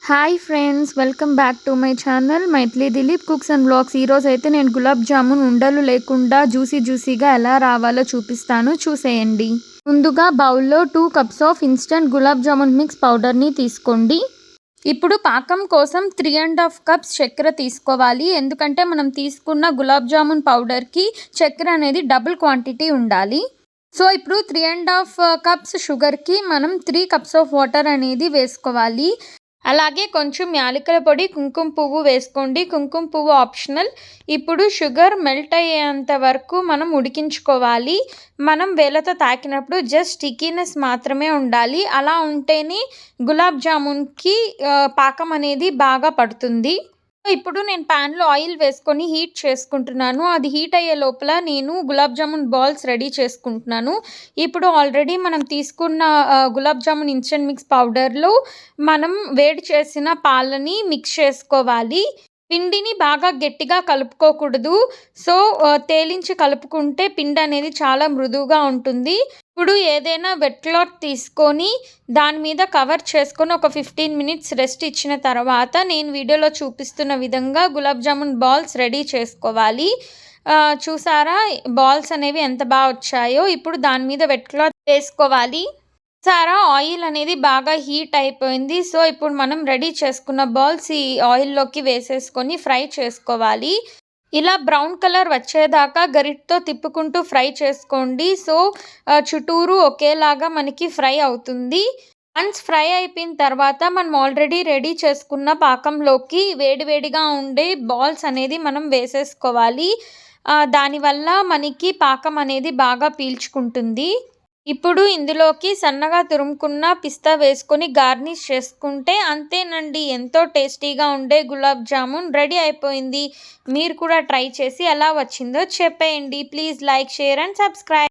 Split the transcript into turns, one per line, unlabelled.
Hi friends, welcome back to my channel Mythili Dilip cooks and blogs. ఈరోజు అయితే నేను గులాబ్ జామున్ ఉండలు లేకుండా జ్యూసీగా ఎలా రావాలో చూపిస్తాను, చూసేయండి. ముందుగా బౌల్లో 2 cups of instant gulab jamun mix పౌడర్ని తీసుకోండి. ఇప్పుడు పాకం కోసం 3.5 కప్స్ చక్కెర తీసుకోవాలి. ఎందుకంటే మనం తీసుకున్న గులాబ్ జామున్ పౌడర్కి చక్కెర అనేది డబుల్ క్వాంటిటీ ఉండాలి. సో ఇప్పుడు 3.5 కప్స్ షుగర్కి మనం 3 కప్స్ ఆఫ్ వాటర్ అనేది వేసుకోవాలి. అలాగే కొంచెం యాలకుల పొడి, కుంకుమ పువ్వు వేసుకోండి. కుంకుమ పువ్వు ఆప్షనల్. ఇప్పుడు షుగర్ మెల్ట్ అయ్యేంత వరకు మనం ఉడికించుకోవాలి. మనం వేళ్ళతో తాకినప్పుడు జస్ట్ స్టికీనెస్ మాత్రమే ఉండాలి. అలా ఉంటేనే గులాబ్ జామున్కి పాకం అనేది బాగా పడుతుంది. ఇప్పుడు నేను ప్యాన్లో ఆయిల్ వేసుకొని హీట్ చేసుకుంటున్నాను. అది హీట్ అయ్యే లోపల నేను గులాబ్ జామున్ బాల్స్ రెడీ చేసుకుంటున్నాను. ఇప్పుడు ఆల్రెడీ మనం తీసుకున్న గులాబ్ జామున్ ఇన్స్టెంట్ మిక్స్ పౌడర్లో మనం వేడి చేసిన పాలని మిక్స్ చేసుకోవాలి. పిండిని బాగా గట్టిగా కలుపుకోకూడదు. సో తేలించి కలుపుకుంటే పిండి అనేది చాలా మృదువుగా ఉంటుంది. ఇప్పుడు ఏదైనా వెట్ క్లాత్ తీసుకొని దాని మీద కవర్ చేసుకొని ఒక 15 మినిట్స్ రెస్ట్ ఇచ్చిన తర్వాత నేను వీడియోలో చూపిస్తున్న విధంగా గులాబ్ జామున్ బాల్స్ రెడీ చేసుకోవాలి. చూసారా బాల్స్ అనేవి ఎంత బాగా వచ్చాయో. ఇప్పుడు దాని మీద వెట్ క్లాత్ వేసుకోవాలి. సారా ఆయిల్ అనేది బాగా హీట్ అయిపోయింది. సో ఇప్పుడు మనం రెడీ చేసుకున్న బాల్స్ ఈ ఆయిల్లోకి వేసేసుకొని ఫ్రై చేసుకోవాలి. ఇలా బ్రౌన్ కలర్ వచ్చేదాకా గరిటతో తిప్పుకుంటూ ఫ్రై చేసుకోండి. సో చుట్టూరు ఒకేలాగా మనకి ఫ్రై అవుతుంది. వన్స్ ఫ్రై అయిపోయిన తర్వాత మనం ఆల్రెడీ రెడీ చేసుకున్న పాకంలోకి వేడివేడిగా ఉండే బాల్స్ అనేది మనం వేసేసుకోవాలి. దానివల్ల మనకి పాకం అనేది బాగా పీల్చుకుంటుంది. ఇప్పుడు ఇందులోకి సన్నగా తురుముకున్న పిస్తా వేసుకొని గార్నిష్ చేసుకుంటే అంతేనండి, ఎంతో టేస్టీగా ఉండే గులాబ్ జామున్ రెడీ అయిపోయింది. మీరు కూడా ట్రై చేసి ఎలా వచ్చిందో చెప్పేయండి. Please like, share and subscribe.